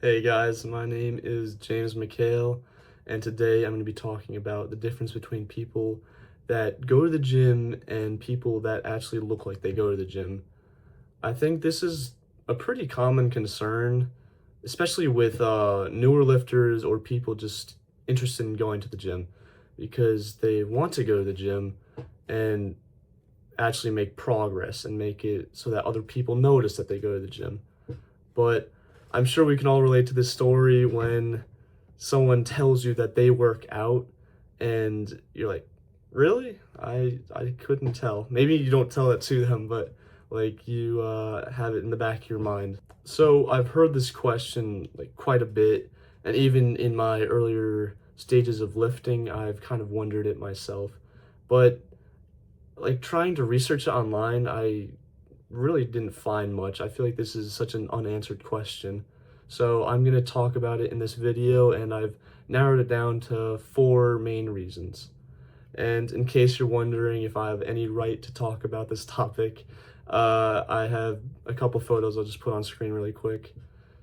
Hey guys, my name is James McHale, and today I'm going to be talking about the difference between people that go to the gym and people that actually look like they go to the gym. I think this is a pretty common concern, especially with newer lifters or people just interested in going to the gym because they want to go to the gym and actually make progress and make it so that other people notice that they go to the gym. But I'm sure we can all relate to this story when someone tells you that they work out and you're like, really? I couldn't tell. Maybe you don't tell it to them, but like you have it in the back of your mind. So I've heard this question like quite a bit, and even in my earlier stages of lifting, I've kind of wondered it myself. But like trying to research it online, I really didn't find much. I feel like this is such an unanswered question. So I'm going to talk about it in this video, and I've narrowed it down to four main reasons. And in case you're wondering if I have any right to talk about this topic, I have a couple photos I'll just put on screen really quick.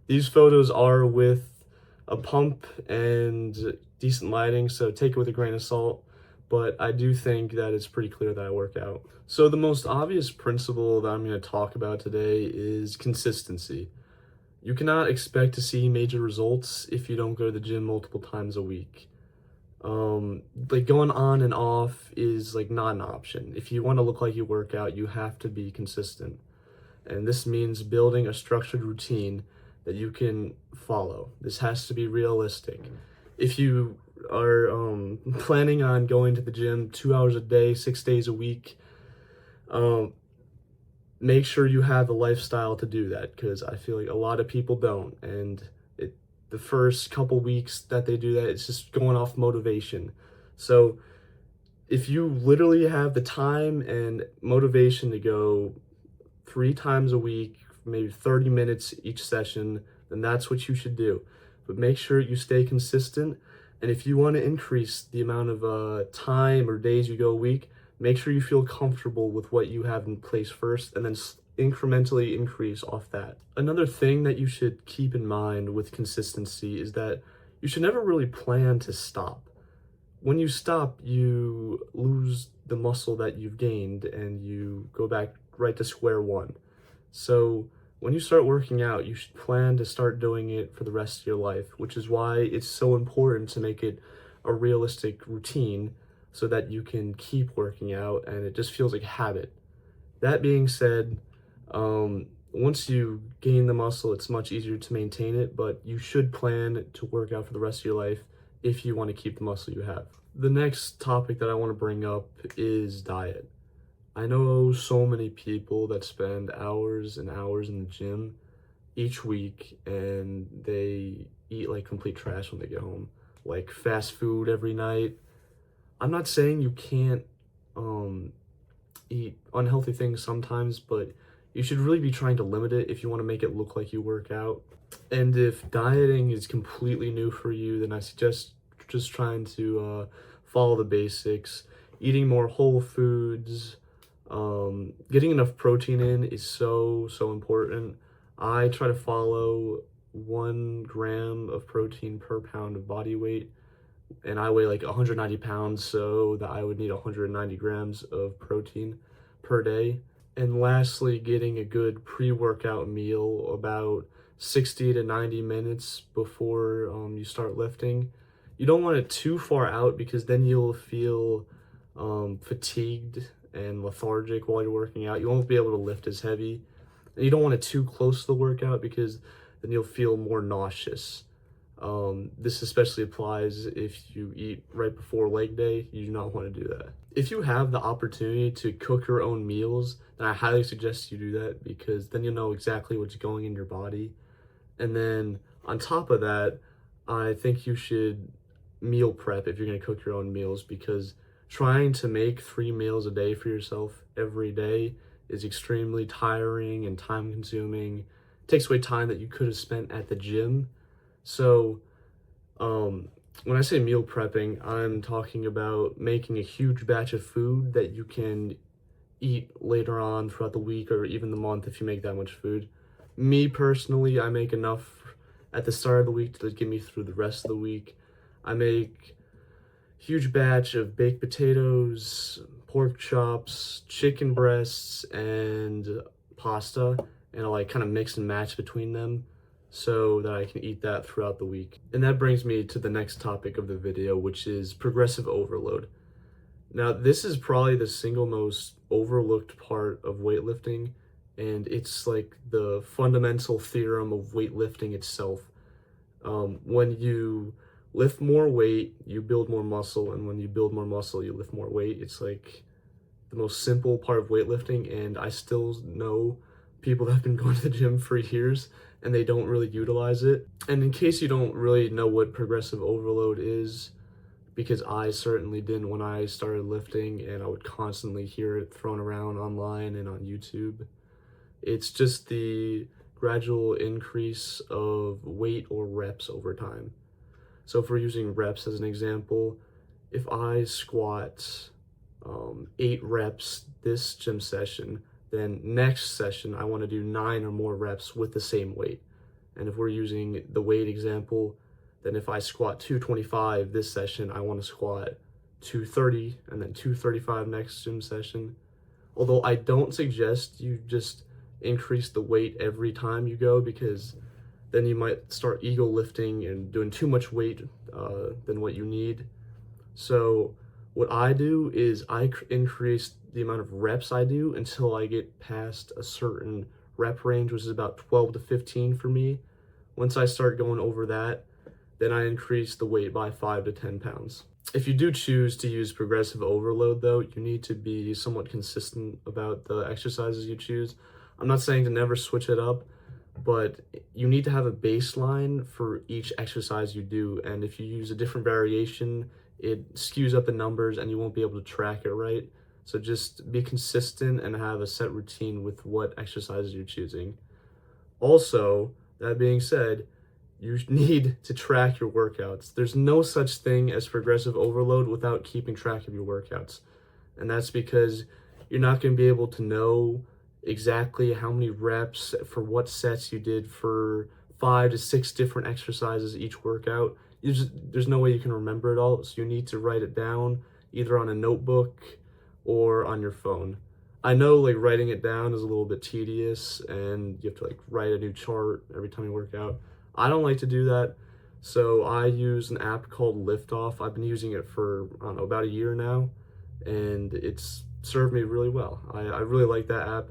These photos are with a pump and decent lighting, so take it with a grain of salt, but I do think that it's pretty clear that I work out. So the most obvious principle that I'm going to talk about today is consistency. You cannot expect to see major results if you don't go to the gym multiple times a week. Like going on and off is like not an option. If you want to look like you work out, you have to be consistent. And this means building a structured routine that you can follow. This has to be realistic. If you are planning on going to the gym 2 hours a day, 6 days a week, um, make sure you have the lifestyle to do that, because I feel like a lot of people don't. And the first couple weeks that they do that, it's just going off motivation. So if you literally have the time and motivation to go 3 times a week, maybe 30 minutes each session, then that's what you should do. But make sure you stay consistent. And if you want to increase the amount of time or days you go a week, make sure you feel comfortable with what you have in place first, and then incrementally increase off that. Another thing that you should keep in mind with consistency is that you should never really plan to stop. When you stop, you lose the muscle that you've gained and you go back right to square one. So when you start working out, you should plan to start doing it for the rest of your life, which is why it's so important to make it a realistic routine so that you can keep working out and it just feels like habit. That being said, once you gain the muscle, it's much easier to maintain it, but you should plan to work out for the rest of your life if you want to keep the muscle you have. The next topic that I want to bring up is diet. I know so many people that spend hours and hours in the gym each week and they eat like complete trash when they get home, like fast food every night. I'm not saying you can't eat unhealthy things sometimes, but you should really be trying to limit it if you want to make it look like you work out. And if dieting is completely new for you, then I suggest just trying to follow the basics, eating more whole foods. Getting enough protein in is so important. I try to follow 1 gram of protein per pound of body weight, and I weigh like 190 pounds, so that I would need 190 grams of protein per day. And lastly, getting a good pre-workout meal about 60 to 90 minutes before you start lifting. You don't want it too far out because then you'll feel fatigued and lethargic while you're working out. You won't be able to lift as heavy. And you don't want it too close to the workout because then you'll feel more nauseous. This especially applies if you eat right before leg day. You do not want to do that. If you have the opportunity to cook your own meals, then I highly suggest you do that, because then you'll know exactly what's going in your body. And then on top of that, I think you should meal prep if you're going to cook your own meals, because trying to make 3 meals a day for yourself every day is extremely tiring and time consuming. It takes away time that you could have spent at the gym. So when I say meal prepping, I'm talking about making a huge batch of food that you can eat later on throughout the week or even the month if you make that much food. Me personally, I make enough at the start of the week to get me through the rest of the week. I make huge batch of baked potatoes, pork chops, chicken breasts, and pasta, and I like kind of mix and match between them so that I can eat that throughout the week. And that brings me to the next topic of the video, which is progressive overload. Now, this is probably the single most overlooked part of weightlifting, and it's like the fundamental theorem of weightlifting itself. When you lift more weight, you build more muscle, and when you build more muscle, you lift more weight. It's like the most simple part of weightlifting, and I still know people that have been going to the gym for years and they don't really utilize it. And in case you don't really know what progressive overload is, because I certainly didn't when I started lifting, and I would constantly hear it thrown around online and on YouTube, it's just the gradual increase of weight or reps over time. So if we're using reps as an example, if I squat 8 reps this gym session, then next session I want to do 9 or more reps with the same weight. And if we're using the weight example, then if I squat 225 this session, I want to squat 230 and then 235 next gym session. Although I don't suggest you just increase the weight every time you go, because then you might start ego lifting and doing too much weight than what you need. So what I do is I increase the amount of reps I do until I get past a certain rep range, which is about 12 to 15 for me. Once I start going over that, then I increase the weight by 5 to 10 pounds. If you do choose to use progressive overload though, you need to be somewhat consistent about the exercises you choose. I'm not saying to never switch it up, but you need to have a baseline for each exercise you do. And if you use a different variation, it skews up the numbers and you won't be able to track it right. So just be consistent and have a set routine with what exercises you're choosing. Also, that being said, you need to track your workouts. There's no such thing as progressive overload without keeping track of your workouts. And that's because you're not going to be able to know exactly how many reps for what sets you did for 5 to 6 different exercises each workout. There's no way you can remember it all, so you need to write it down either on a notebook or on your phone. I know like writing it down is a little bit tedious and you have to like write a new chart every time you work out. I don't like to do that, so I use an app called Liftoff. I've been using it for, I don't know, about a year now, and it's served me really well. I really like that app,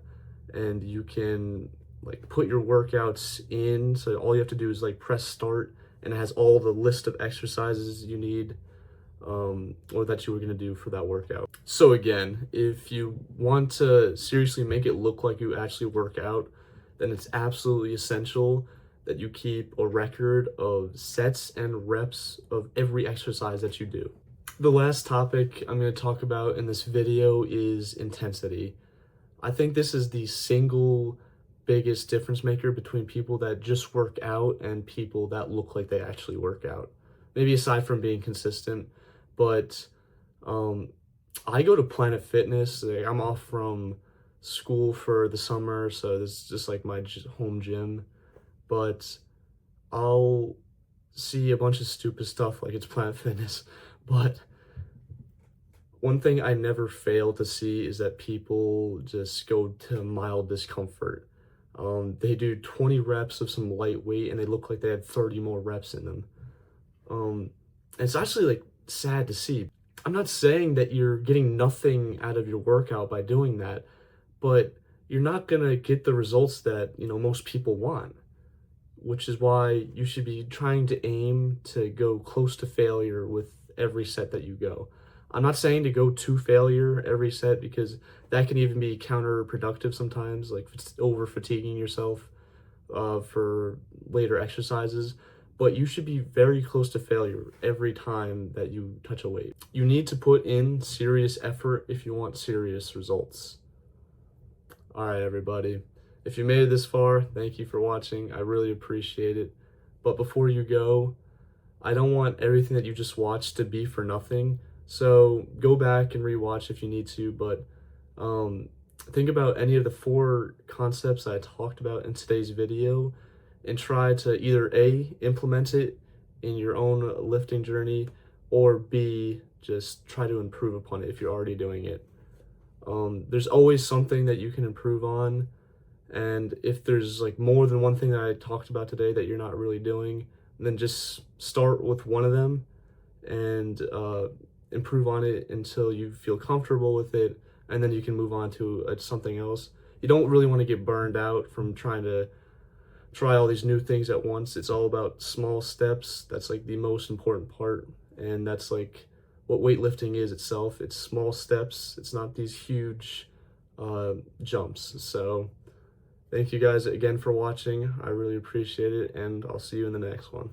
and you can like put your workouts in, so all you have to do is like press start, and it has all the list of exercises you need or that you were going to do for that workout. So again, if you want to seriously make it look like you actually work out, then it's absolutely essential that you keep a record of sets and reps of every exercise that you do. The last topic I'm going to talk about in this video is intensity. I think this is the single biggest difference maker between people that just work out and people that look like they actually work out. Maybe aside from being consistent, but I go to Planet Fitness. Like, I'm off from school for the summer, so this is just like my home gym. But I'll see a bunch of stupid stuff like it's Planet Fitness. But one thing I never fail to see is that people just go to mild discomfort. They do 20 reps of some lightweight and they look like they had 30 more reps in them. It's actually like sad to see. I'm not saying that you're getting nothing out of your workout by doing that, but you're not gonna get the results that, most people want, which is why you should be trying to aim to go close to failure with every set that you go. I'm not saying to go to failure every set, because that can even be counterproductive sometimes, like over fatiguing yourself for later exercises. But you should be very close to failure every time that you touch a weight. You need to put in serious effort if you want serious results. All right, everybody. If you made it this far, thank you for watching. I really appreciate it. But before you go, I don't want everything that you just watched to be for nothing. So go back and rewatch if you need to, but think about any of the 4 concepts I talked about in today's video and try to either A, implement it in your own lifting journey, or B, just try to improve upon it if you're already doing it. There's always something that you can improve on, and if there's like more than one thing that I talked about today that you're not really doing, then just start with one of them and improve on it until you feel comfortable with it, and then you can move on to something else. You don't really want to get burned out from trying to try all these new things at once. It's all about small steps. That's like the most important part, and that's like what weightlifting is itself. It's small steps. It's not these huge jumps. So thank you guys again for watching. I really appreciate it, and I'll see you in the next one.